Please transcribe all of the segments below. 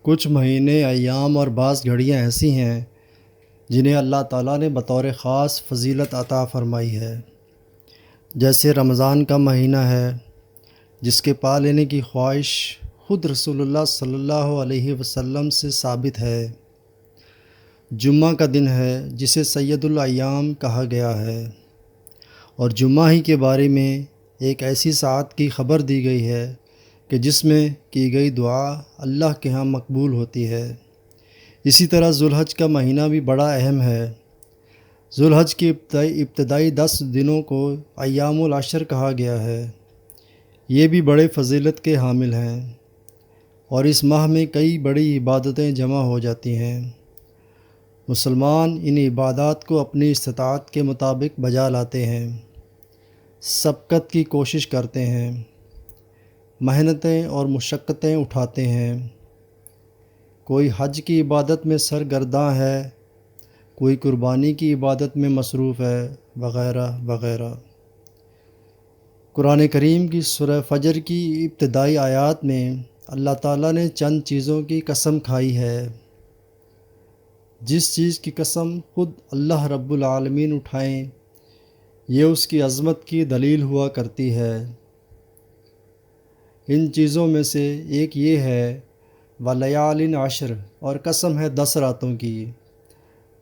کچھ مہینے، ایام اور بعض گھڑیاں ایسی ہیں جنہیں اللہ تعالیٰ نے بطور خاص فضیلت عطا فرمائی ہے، جیسے رمضان کا مہینہ ہے جس کے پا لینے کی خواہش خود رسول اللہ صلی اللہ علیہ وسلم سے ثابت ہے۔ جمعہ کا دن ہے جسے سید الایام کہا گیا ہے، اور جمعہ ہی کے بارے میں ایک ایسی ساعت کی خبر دی گئی ہے کہ جس میں کی گئی دعا اللہ کے ہاں مقبول ہوتی ہے۔ اسی طرح ذوالحج کا مہینہ بھی بڑا اہم ہے۔ ذوالحج کے ابتدائی 10 دنوں کو ایام العشر کہا گیا ہے۔ یہ بھی بڑے فضیلت کے حامل ہیں، اور اس ماہ میں کئی بڑی عبادتیں جمع ہو جاتی ہیں۔ مسلمان ان عبادات کو اپنی استطاعت کے مطابق بجا لاتے ہیں، سبقت کی کوشش کرتے ہیں، محنتیں اور مشقتیں اٹھاتے ہیں۔ کوئی حج کی عبادت میں سرگرداں ہے، کوئی قربانی کی عبادت میں مصروف ہے، وغیرہ وغیرہ۔ قرآن کریم کی سورہ فجر کی ابتدائی آیات میں اللہ تعالیٰ نے چند چیزوں کی قسم کھائی ہے۔ جس چیز کی قسم خود اللہ رب العالمین اٹھائیں، یہ اس کی عظمت کی دلیل ہوا کرتی ہے۔ ان چیزوں میں سے ایک یہ ہے وَلَيَالٍ عَشْرٍ، اور قسم ہے 10 راتوں کی۔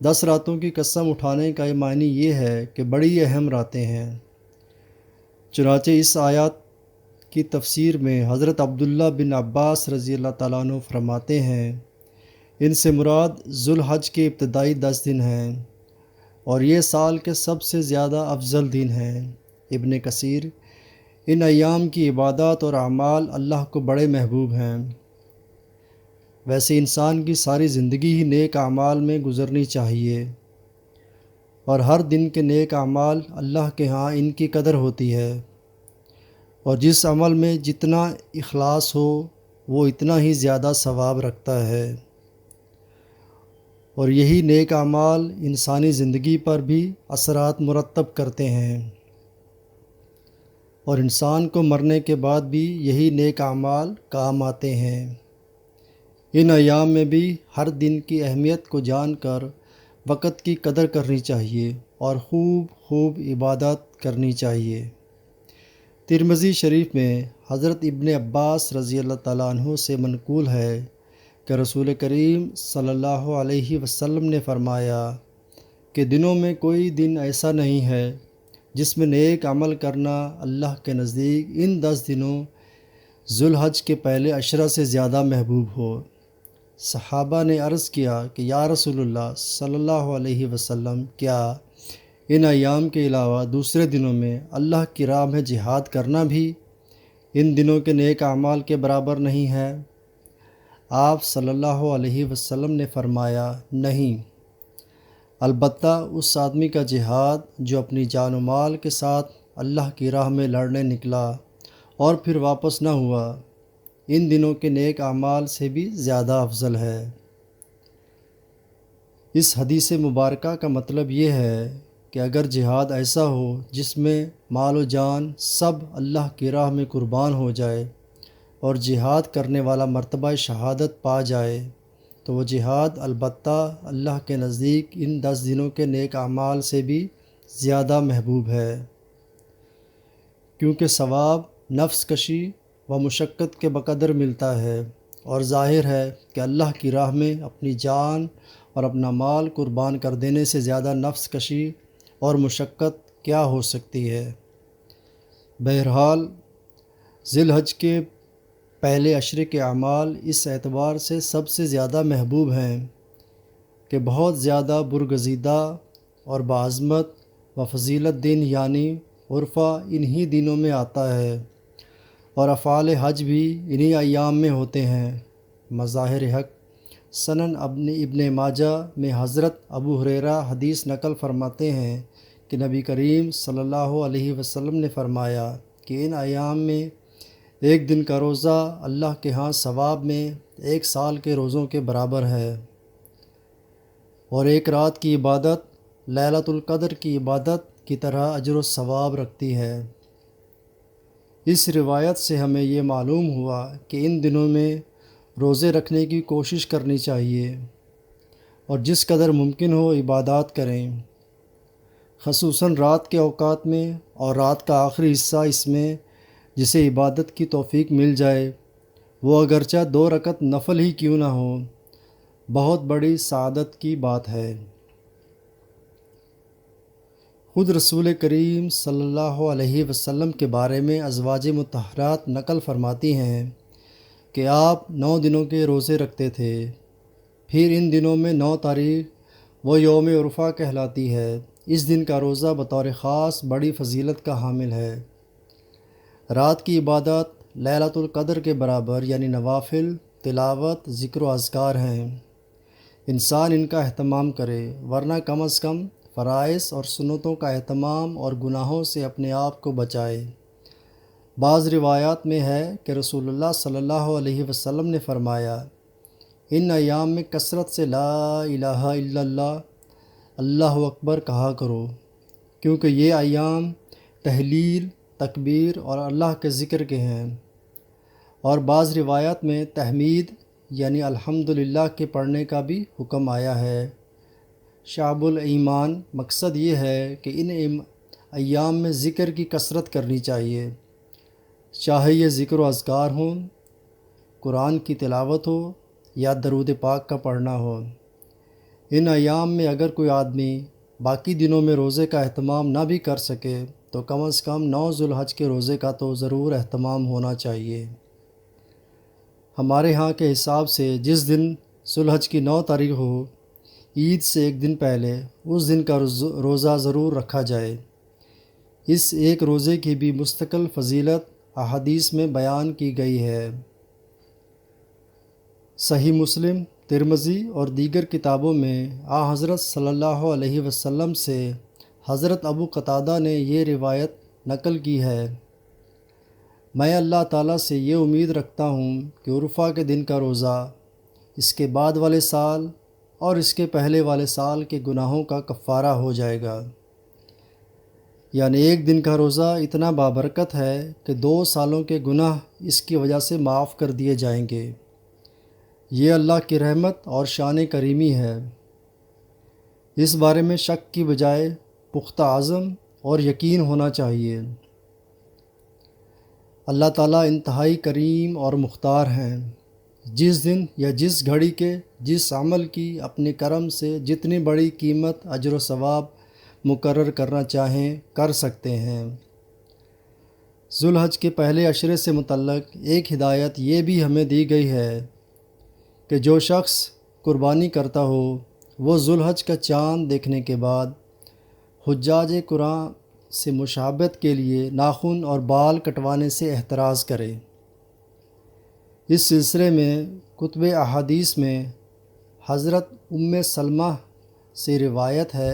10 راتوں کی قسم اٹھانے کا معنی یہ ہے کہ بڑی اہم راتیں ہیں۔ چنانچہ اس آیات کی تفسیر میں حضرت عبداللہ بن عباس رضی اللہ تعالیٰ عنہ فرماتے ہیں، ان سے مراد ذوالحج کے ابتدائی 10 دن ہیں، اور یہ سال کے سب سے زیادہ افضل دن ہیں۔ ابن کثیر، ان ایام کی عبادات اور اعمال اللہ کو بڑے محبوب ہیں۔ ویسے انسان کی ساری زندگی ہی نیک اعمال میں گزرنی چاہیے، اور ہر دن کے نیک اعمال اللہ کے ہاں ان کی قدر ہوتی ہے، اور جس عمل میں جتنا اخلاص ہو وہ اتنا ہی زیادہ ثواب رکھتا ہے، اور یہی نیک اعمال انسانی زندگی پر بھی اثرات مرتب کرتے ہیں، اور انسان کو مرنے کے بعد بھی یہی نیک اعمال کام آتے ہیں۔ ان ایام میں بھی ہر دن کی اہمیت کو جان کر وقت کی قدر کرنی چاہیے اور خوب عبادت کرنی چاہیے۔ ترمذی شریف میں حضرت ابن عباس رضی اللہ تعالیٰ عنہ سے منقول ہے کہ رسول کریم صلی اللہ علیہ وسلم نے فرمایا کہ دنوں میں کوئی دن ایسا نہیں ہے جس میں نیک عمل کرنا اللہ کے نزدیک ان 10 دنوں ذوالحج کے پہلے عشرہ سے زیادہ محبوب ہو۔ صحابہ نے عرض کیا کہ یا رسول اللہ صلی اللہ علیہ وسلم، کیا ان ایام کے علاوہ دوسرے دنوں میں اللہ کی راہ میں جہاد کرنا بھی ان دنوں کے نیک اعمال کے برابر نہیں ہے؟ آپ صلی اللہ علیہ وسلم نے فرمایا، نہیں، البتہ اس آدمی کا جہاد جو اپنی جان و مال کے ساتھ اللہ کی راہ میں لڑنے نکلا اور پھر واپس نہ ہوا، ان دنوں کے نیک اعمال سے بھی زیادہ افضل ہے۔ اس حدیث مبارکہ کا مطلب یہ ہے کہ اگر جہاد ایسا ہو جس میں مال و جان سب اللہ کی راہ میں قربان ہو جائے اور جہاد کرنے والا مرتبہ شہادت پا جائے، تو وہ جہاد البتہ اللہ کے نزدیک ان 10 دنوں کے نیک اعمال سے بھی زیادہ محبوب ہے، کیونکہ ثواب نفس کشی و مشقت کے بقدر ملتا ہے، اور ظاہر ہے کہ اللہ کی راہ میں اپنی جان اور اپنا مال قربان کر دینے سے زیادہ نفس کشی اور مشقت کیا ہو سکتی ہے۔ بہرحال ذی الحج کے پہلے عشرے کے اعمال اس اعتبار سے سب سے زیادہ محبوب ہیں کہ بہت زیادہ برگزیدہ اور بعظمت و فضیلت دن یعنی عرفہ انہی دنوں میں آتا ہے، اور افعال حج بھی انہی ایام میں ہوتے ہیں۔ مظاہر حق سنن ابن ماجہ میں حضرت ابو ہریرہ حدیث نقل فرماتے ہیں کہ نبی کریم صلی اللہ علیہ وسلم نے فرمایا کہ ان ایام میں ایک دن کا روزہ اللہ کے ہاں ثواب میں 1 سال کے روزوں کے برابر ہے، اور ایک رات کی عبادت لیلۃ القدر کی عبادت کی طرح اجر و ثواب رکھتی ہے۔ اس روایت سے ہمیں یہ معلوم ہوا کہ ان دنوں میں روزے رکھنے کی کوشش کرنی چاہیے اور جس قدر ممکن ہو عبادات کریں، خصوصاً رات کے اوقات میں اور رات کا آخری حصہ اس میں جسے عبادت کی توفیق مل جائے، وہ اگرچہ 2 رکعت نفل ہی کیوں نہ ہو، بہت بڑی سعادت کی بات ہے۔ خود رسول کریم صلی اللہ علیہ وسلم کے بارے میں ازواج مطہرات نقل فرماتی ہیں کہ آپ 9 دنوں کے روزے رکھتے تھے، پھر ان دنوں میں 9 تاریخ وہ یوم عرفہ کہلاتی ہے۔ اس دن کا روزہ بطور خاص بڑی فضیلت کا حامل ہے۔ رات کی عبادات لیلۃ القدر کے برابر یعنی نوافل، تلاوت، ذکر و اذکار ہیں۔ انسان ان کا اہتمام کرے، ورنہ کم از کم فرائض اور سنتوں کا اہتمام اور گناہوں سے اپنے آپ کو بچائے۔ بعض روایات میں ہے کہ رسول اللہ صلی اللہ علیہ وسلم نے فرمایا، ان ایام میں کثرت سے لا الہ الا اللہ، اللہ اکبر کہا کرو، کیونکہ یہ ایام تہلیل، تکبیر اور اللہ کے ذکر کے ہیں۔ اور بعض روایات میں تحمید یعنی الحمدللہ کے پڑھنے کا بھی حکم آیا ہے۔ شعب الایمان مقصد یہ ہے کہ ان ایام میں ذکر کی کثرت کرنی چاہیے، چاہے یہ ذکر و اذکار ہوں، قرآن کی تلاوت ہو یا درود پاک کا پڑھنا ہو۔ ان ایام میں اگر کوئی آدمی باقی دنوں میں روزے کا اہتمام نہ بھی کر سکے تو کم از کم 9 ذوالحج کے روزے کا تو ضرور اہتمام ہونا چاہیے۔ ہمارے ہاں کے حساب سے جس دن ذوالحج کی 9 تاریخ ہو، عید سے ایک دن پہلے اس دن کا روزہ ضرور رکھا جائے۔ اس ایک روزے کی بھی مستقل فضیلت احادیث میں بیان کی گئی ہے۔ صحیح مسلم، ترمذی اور دیگر کتابوں میں حضرت صلی اللہ علیہ وسلم سے حضرت ابو قتادہ نے یہ روایت نقل کی ہے، میں اللہ تعالیٰ سے یہ امید رکھتا ہوں کہ عرفہ کے دن کا روزہ اس کے بعد والے سال اور اس کے پہلے والے سال کے گناہوں کا کفارہ ہو جائے گا۔ یعنی ایک دن کا روزہ اتنا بابرکت ہے کہ 2 سالوں کے گناہ اس کی وجہ سے معاف کر دیے جائیں گے۔ یہ اللہ کی رحمت اور شان کریمی ہے۔ اس بارے میں شک کی بجائے پختہ عزم اور یقین ہونا چاہیے۔ اللہ تعالیٰ انتہائی کریم اور مختار ہیں، جس دن یا جس گھڑی کے جس عمل کی اپنے کرم سے جتنی بڑی قیمت، اجر و ثواب مقرر کرنا چاہیں کر سکتے ہیں۔ ذوالحج کے پہلے عشرے سے متعلق ایک ہدایت یہ بھی ہمیں دی گئی ہے کہ جو شخص قربانی کرتا ہو وہ ذوالحج کا چاند دیکھنے کے بعد حجاج قرآن سے مشابہت کے لیے ناخن اور بال کٹوانے سے احتراز کرے۔ اس سلسلے میں کتب احادیث میں حضرت ام سلمہ سے روایت ہے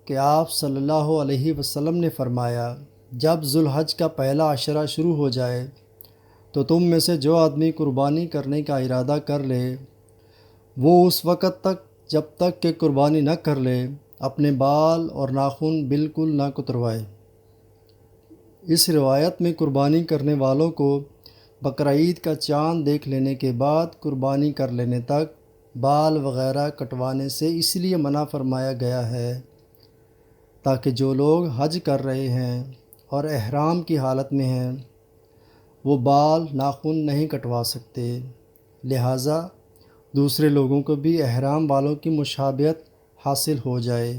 کہ آپ صلی اللہ علیہ وسلم نے فرمایا، جب ذوالحج کا پہلا عشرہ شروع ہو جائے تو تم میں سے جو آدمی قربانی کرنے کا ارادہ کر لے وہ اس وقت تک جب تک کہ قربانی نہ کر لے اپنے بال اور ناخن بالکل نہ کتروائے۔ اس روایت میں قربانی کرنے والوں کو بقرعید کا چاند دیکھ لینے کے بعد قربانی کر لینے تک بال وغیرہ کٹوانے سے اس لیے منع فرمایا گیا ہے تاکہ جو لوگ حج کر رہے ہیں اور احرام کی حالت میں ہیں وہ بال ناخن نہیں کٹوا سکتے، لہٰذا دوسرے لوگوں کو بھی احرام والوں کی مشابہت حاصل ہو جائے۔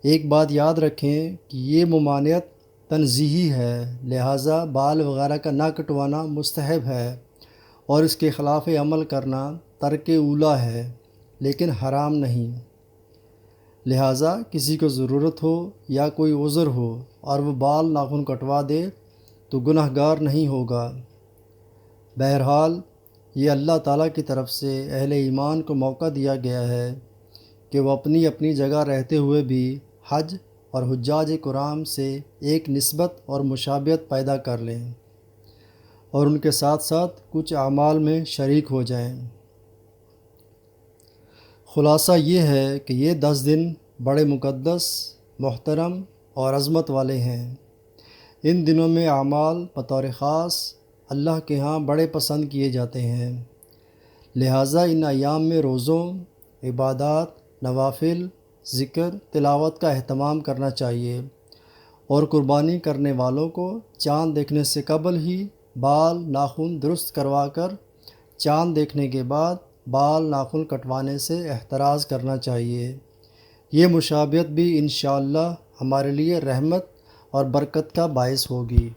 ایک بات یاد رکھیں کہ یہ ممانعت تنزیہی ہے، لہٰذا بال وغیرہ کا نہ کٹوانا مستحب ہے اور اس کے خلاف عمل کرنا ترک اولیٰ ہے لیکن حرام نہیں۔ لہٰذا کسی کو ضرورت ہو یا کوئی عذر ہو اور وہ بال ناخن کٹوا دے تو گناہ گار نہیں ہوگا۔ بہرحال یہ اللہ تعالیٰ کی طرف سے اہل ایمان کو موقع دیا گیا ہے کہ وہ اپنی اپنی جگہ رہتے ہوئے بھی حج اور حجاج کرام سے ایک نسبت اور مشابہت پیدا کر لیں اور ان کے ساتھ ساتھ کچھ اعمال میں شریک ہو جائیں۔ خلاصہ یہ ہے کہ یہ 10 دن بڑے مقدس، محترم اور عظمت والے ہیں۔ ان دنوں میں اعمال بطور خاص اللہ کے ہاں بڑے پسند کیے جاتے ہیں، لہٰذا ان ایام میں روزوں، عبادات، نوافل، ذکر، تلاوت کا اہتمام کرنا چاہیے، اور قربانی کرنے والوں کو چاند دیکھنے سے قبل ہی بال ناخن درست کروا کر چاند دیکھنے کے بعد بال ناخن کٹوانے سے احتراز کرنا چاہیے۔ یہ مشابہت بھی انشاءاللہ ہمارے لیے رحمت اور برکت کا باعث ہوگی۔